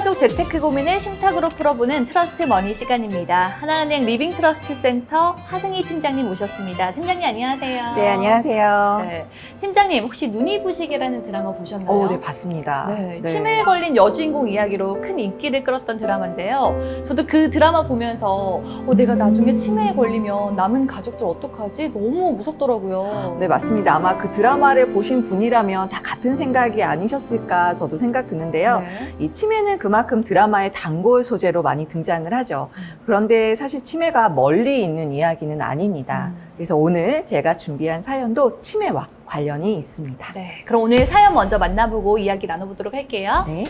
속 재테크 고민을 심탁으로 풀어보는 트러스트 머니 시간입니다. 하나은행 리빙 트러스트 센터 하승희 팀장님 모셨습니다. 팀장님 안녕하세요. 네, 안녕하세요. 네. 팀장님 혹시 눈이 부시게라는 드라마 보셨나요? 네, 봤습니다. 네, 네. 치매에 걸린 여주인공 이야기로 큰 인기를 끌었던 드라마인데요. 저도 그 드라마 보면서 내가 나중에 치매에 걸리면 남은 가족들 어떡하지? 너무 무섭더라고요. 네, 맞습니다. 아마 그 드라마를 보신 분이라면 다 같은 생각이 아니셨을까 저도 생각 드는데요. 네. 이 치매는 그만큼 드라마의 단골 소재로 많이 등장을 하죠. 그런데 사실 치매가 멀리 있는 이야기는 아닙니다. 그래서 오늘 제가 준비한 사연도 치매와 관련이 있습니다. 네, 그럼 오늘 사연 먼저 만나보고 이야기 나눠보도록 할게요. 네.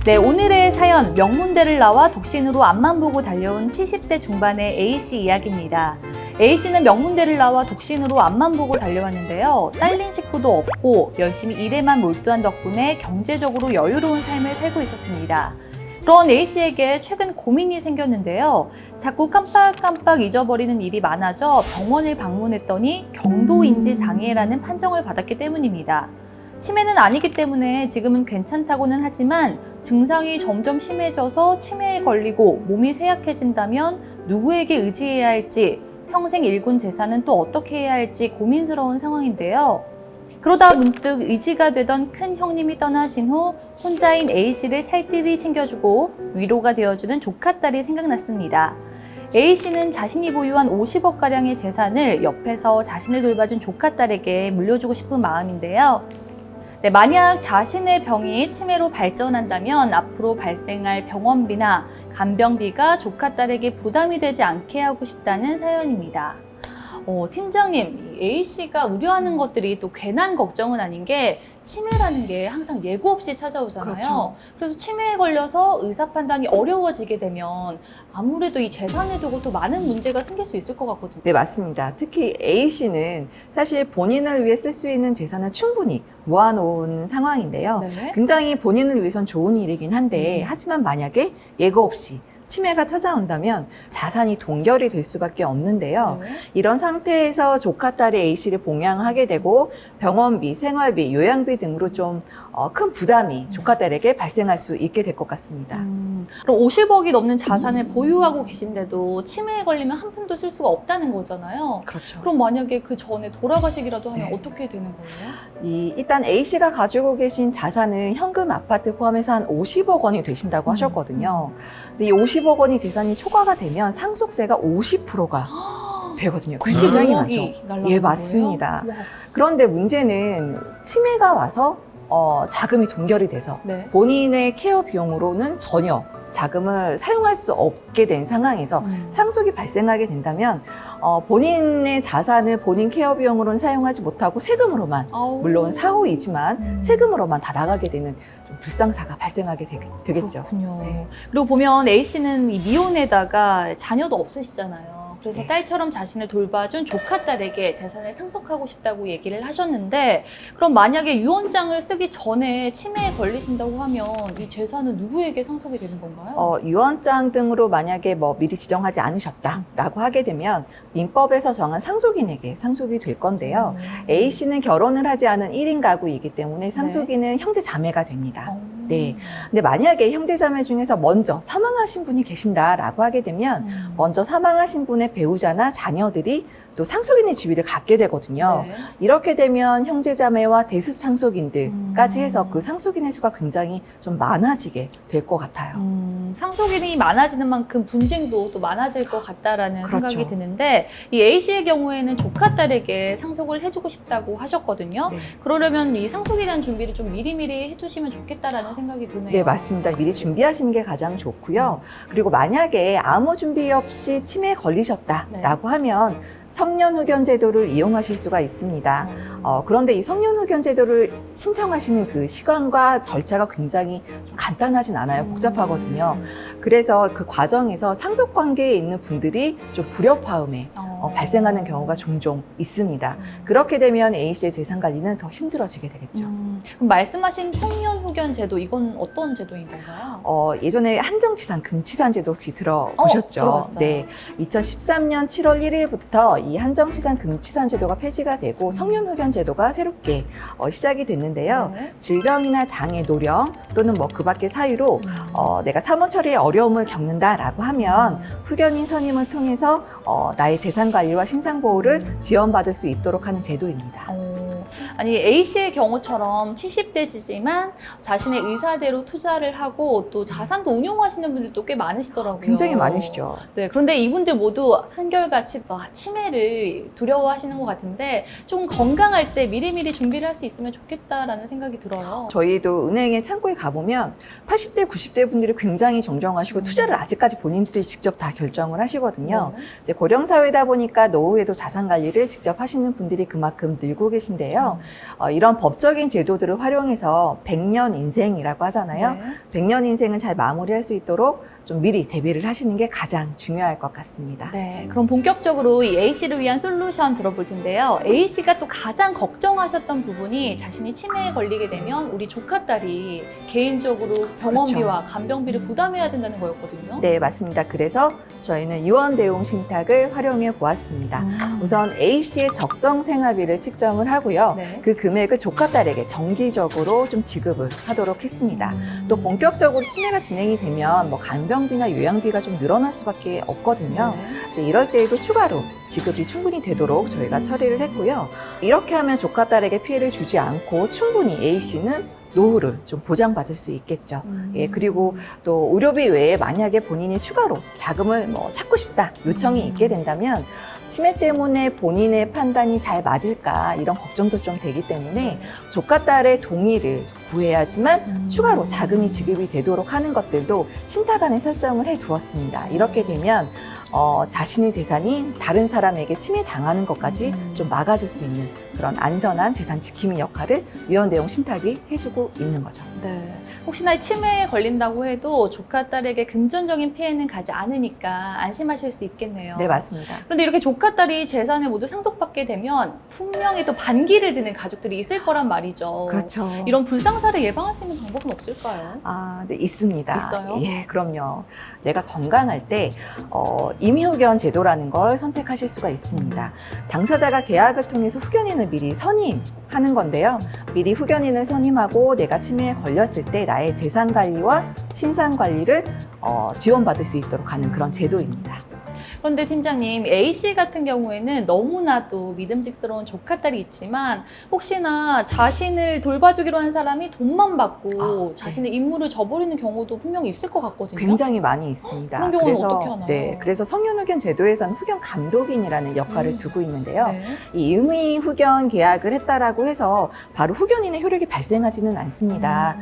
네, 오늘의 사연, 명문대를 나와 독신으로 앞만 보고 달려온 70대 중반의 A씨 이야기입니다. A씨는 명문대를 나와 독신으로 앞만 보고 달려왔는데요. 딸린 식구도 없고 열심히 일에만 몰두한 덕분에 경제적으로 여유로운 삶을 살고 있었습니다. 그런 A씨에게 최근 고민이 생겼는데요. 자꾸 깜빡깜빡 잊어버리는 일이 많아져 병원을 방문했더니 경도인지 장애라는 판정을 받았기 때문입니다. 치매는 아니기 때문에 지금은 괜찮다고는 하지만 증상이 점점 심해져서 치매에 걸리고 몸이 쇠약해진다면 누구에게 의지해야 할지, 평생 일군 재산은 또 어떻게 해야 할지 고민스러운 상황인데요. 그러다 문득 의지가 되던 큰 형님이 떠나신 후 혼자인 A씨를 살뜰히 챙겨주고 위로가 되어주는 조카딸이 생각났습니다. A씨는 자신이 보유한 50억가량의 재산을 옆에서 자신을 돌봐준 조카딸에게 물려주고 싶은 마음인데요. 네, 만약 자신의 병이 치매로 발전한다면 앞으로 발생할 병원비나 간병비가 조카딸에게 부담이 되지 않게 하고 싶다는 사연입니다. 팀장님, A씨가 우려하는 것들이 또 괜한 걱정은 아닌 게 치매라는 게 항상 예고 없이 찾아오잖아요. 그렇죠. 그래서 치매에 걸려서 의사 판단이 어려워지게 되면 아무래도 이 재산을 두고 또 많은 문제가 생길 수 있을 것 같거든요. 네, 맞습니다. 특히 A씨는 사실 본인을 위해 쓸 수 있는 재산을 충분히 모아놓은 상황인데요. 네. 굉장히 본인을 위해선 좋은 일이긴 한데 하지만 만약에 예고 없이 치매가 찾아온다면 자산이 동결이 될 수밖에 없는데요. 네. 이런 상태에서 조카딸이 A씨를 봉양하게 되고 병원비, 생활비, 요양비 등으로 좀 큰 부담이 조카딸에게 발생할 수 있게 될 것 같습니다. 그럼 50억이 넘는 자산을 보유하고 계신데도 치매에 걸리면 한 푼도 쓸 수가 없다는 거잖아요. 그렇죠. 그럼 만약에 그 전에 돌아가시기라도 하면 네. 어떻게 되는 거예요? 일단 A씨가 가지고 계신 자산은 현금, 아파트 포함해서 한 50억 원이 되신다고 하셨거든요. 근데 이 50억 원이 재산이 초과가 되면 상속세가 50%가 되거든요. 굉장히 많죠. 예, 맞습니다. 거예요? 그런데 문제는 치매가 와서 자금이 동결이 돼서 네. 본인의 케어 비용으로는 전혀 자금을 사용할 수 없게 된 상황에서 상속이 발생하게 된다면 본인의 자산을 본인 케어 비용으로는 사용하지 못하고 세금으로만, 물론 사후이지만 세금으로만 다 나가게 되는 좀 불상사가 발생하게 되겠죠. 그렇군요. 네. 그리고 보면 A씨는 이 미혼에다가 자녀도 없으시잖아요. 그래서 네. 딸처럼 자신을 돌봐준 조카딸에게 재산을 상속하고 싶다고 얘기를 하셨는데, 그럼 만약에 유언장을 쓰기 전에 치매에 걸리신다고 하면 이 재산은 누구에게 상속이 되는 건가요? 유언장 등으로 만약에 미리 지정하지 않으셨다라고 하게 되면 민법에서 정한 상속인에게 상속이 될 건데요. A씨는 결혼을 하지 않은 1인 가구이기 때문에 상속인은 형제 자매가 됩니다. 네. 근데 만약에 형제 자매 중에서 먼저 사망하신 분이 계신다라고 하게 되면 먼저 사망하신 분의 배우자나 자녀들이 또 상속인의 지위를 갖게 되거든요. 네. 이렇게 되면 형제 자매와 대습 상속인들까지 해서 그 상속인의 수가 굉장히 좀 많아지게 될 것 같아요. 상속인이 많아지는 만큼 분쟁도 또 많아질 것 같다라는 그렇죠. 생각이 드는데, 이 A씨의 경우에는 조카딸에게 상속을 해주고 싶다고 하셨거든요. 네. 그러려면 이 상속에 대한 준비를 좀 미리미리 해주시면 좋겠다라는 생각이 드네요. 네, 맞습니다. 미리 준비하시는 게 가장 좋고요. 그리고 만약에 아무 준비 없이 치매에 걸리셨다라고 하면 성년후견 제도를 이용하실 수가 있습니다. 그런데 이 성년후견 제도를 신청하시는 그 시간과 절차가 굉장히 좀 간단하진 않아요. 복잡하거든요. 그래서 그 과정에서 상속 관계에 있는 분들이 좀 불협화음에 발생하는 경우가 종종 있습니다. 그렇게 되면 A씨의 재산 관리는 더 힘들어지게 되겠죠. 그럼 말씀하신 성년후견 제도, 이건 어떤 제도인 건가요? 예전에 한정치산, 금치산 제도 혹시 들어보셨죠? 들어봤어요. 네. 2013년 7월 1일부터 이 한정치산 금치산 제도가 폐지가 되고 성년후견 제도가 새롭게 시작이 됐는데요. 네. 질병이나 장애, 노령 또는 뭐 그 밖의 사유로 내가 사무 처리에 어려움을 겪는다라고 하면 후견인 선임을 통해서 나의 재산 관리와 신상 보호를 지원받을 수 있도록 하는 제도입니다. 아니 A씨의 경우처럼 70대지만 자신의 의사대로 투자를 하고 또 자산도 운용하시는 분들도 꽤 많으시더라고요. 굉장히 많으시죠. 네, 그런데 이분들 모두 한결같이 치매를 두려워하시는 것 같은데 조금 건강할 때 미리미리 준비를 할 수 있으면 좋겠다라는 생각이 들어요. 저희도 은행의 창구에 가보면 80대, 90대 분들이 굉장히 정정하시고 투자를 아직까지 본인들이 직접 다 결정을 하시거든요. 네. 이제 고령사회다 보니까 노후에도 자산 관리를 직접 하시는 분들이 그만큼 늘고 계신데요. 이런 법적인 제도들을 활용해서 100년 인생이라고 하잖아요. 네. 100년 인생을 잘 마무리할 수 있도록 좀 미리 대비를 하시는 게 가장 중요할 것 같습니다. 네, 그럼 본격적으로 이 A씨를 위한 솔루션 들어볼 텐데요. A씨가 또 가장 걱정하셨던 부분이 자신이 치매에 걸리게 되면 우리 조카딸이 개인적으로 병원비와 간병비를 부담해야 된다는 거였거든요. 네, 맞습니다. 그래서 저희는 유언대용 신탁을 활용해 보았습니다. 우선 A씨의 적정 생활비를 측정을 하고요. 네. 그 금액을 조카딸에게 정기적으로 좀 지급을 하도록 했습니다. 또 본격적으로 치매가 진행이 되면 뭐 간병비나 요양비가 좀 늘어날 수밖에 없거든요. 네. 이제 이럴 때에도 추가로 지급이 충분히 되도록 저희가 처리를 했고요. 이렇게 하면 조카딸에게 피해를 주지 않고 충분히 A씨는 노후를 좀 보장받을 수 있겠죠. 예, 그리고 또 의료비 외에 만약에 본인이 추가로 자금을 뭐 찾고 싶다 요청이 있게 된다면 치매 때문에 본인의 판단이 잘 맞을까 이런 걱정도 좀 되기 때문에 조카딸의 동의를 구해야지만 추가로 자금이 지급이 되도록 하는 것들도 신탁안에 설정을 해 두었습니다. 이렇게 되면 자신의 재산이 다른 사람에게 침해 당하는 것까지 좀 막아줄 수 있는 그런 안전한 재산 지킴이 역할을 유언대용 신탁이 해주고 있는 거죠. 네. 혹시나 치매에 걸린다고 해도 조카 딸에게 금전적인 피해는 가지 않으니까 안심하실 수 있겠네요. 네, 맞습니다. 그런데 이렇게 조카 딸이 재산을 모두 상속받게 되면 분명히 또 반기를 드는 가족들이 있을 거란 말이죠. 그렇죠. 이런 불상사를 예방할 수 있는 방법은 없을까요? 네, 있습니다. 있어요? 예, 그럼요. 내가 건강할 때 임의후견 제도라는 걸 선택하실 수가 있습니다. 당사자가 계약을 통해서 후견인을 미리 선임하는 건데요. 미리 후견인을 선임하고 내가 치매에 걸렸을 때 나의 재산 관리와 신상 관리를 지원받을 수 있도록 하는 그런 제도입니다. 그런데 팀장님, A씨 같은 경우에는 너무나도 믿음직스러운 조카 딸이 있지만 혹시나 자신을 돌봐주기로 한 사람이 돈만 받고 자신의 임무를 저버리는 경우도 분명히 있을 것 같거든요. 굉장히 많이 있습니다. 그런 경우는 어떻게 하나요? 네, 그래서 성년후견 제도에서는 후견 감독인이라는 역할을 두고 있는데요. 네. 이 의무 후견 계약을 했다라고 해서 바로 후견인의 효력이 발생하지는 않습니다.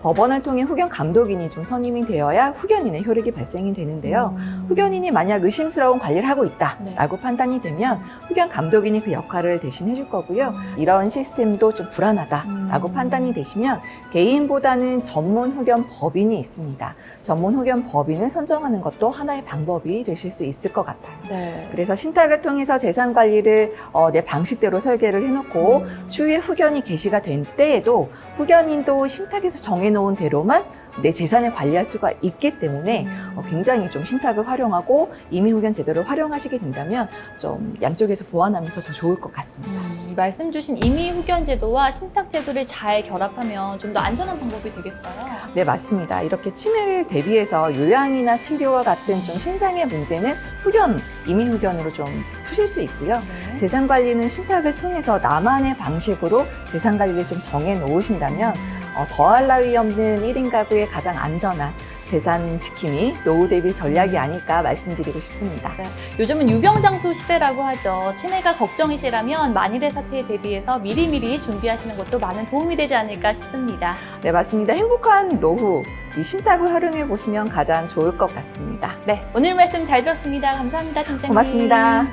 법원을 통해 후견 감독인이 좀 선임이 되어야 후견인의 효력이 발생이 되는데요. 후견인이 만약 의심스러운 관리를 하고 있다라고 판단이 되면 후견 감독인이 그 역할을 대신해 줄 거고요. 이런 시스템도 좀 불안하다라고 판단이 되시면 개인보다는 전문 후견 법인이 있습니다. 전문 후견 법인을 선정하는 것도 하나의 방법이 되실 수 있을 것 같아요. 네. 그래서 신탁을 통해서 재산 관리를 내 방식대로 설계를 해놓고 추후에 후견이 개시가 된 때에도 후견인도 신탁에서 정해놓은 대로만 내 재산을 관리할 수가 있기 때문에 굉장히 좀 신탁을 활용하고 임의후견 제도를 활용하시게 된다면 좀 양쪽에서 보완하면서 더 좋을 것 같습니다. 말씀 주신 임의후견 제도와 신탁 제도를 잘 결합하면 좀 더 안전한 방법이 되겠어요? 네, 맞습니다. 이렇게 치매를 대비해서 요양이나 치료와 같은 좀 신상의 문제는 후견, 임의후견으로 좀 푸실 수 있고요. 네. 재산 관리는 신탁을 통해서 나만의 방식으로 재산 관리를 좀 정해 놓으신다면 더할 나위 없는 1인 가구의 가장 안전한 재산 지킴이 노후 대비 전략이 아닐까 말씀드리고 싶습니다. 네. 요즘은 유병장수 시대라고 하죠. 치매가 걱정이시라면 만일의 사태에 대비해서 미리미리 준비하시는 것도 많은 도움이 되지 않을까 싶습니다. 네, 맞습니다. 행복한 노후, 이 신탁을 활용해 보시면 가장 좋을 것 같습니다. 네, 오늘 말씀 잘 들었습니다. 감사합니다, 팀장님. 고맙습니다.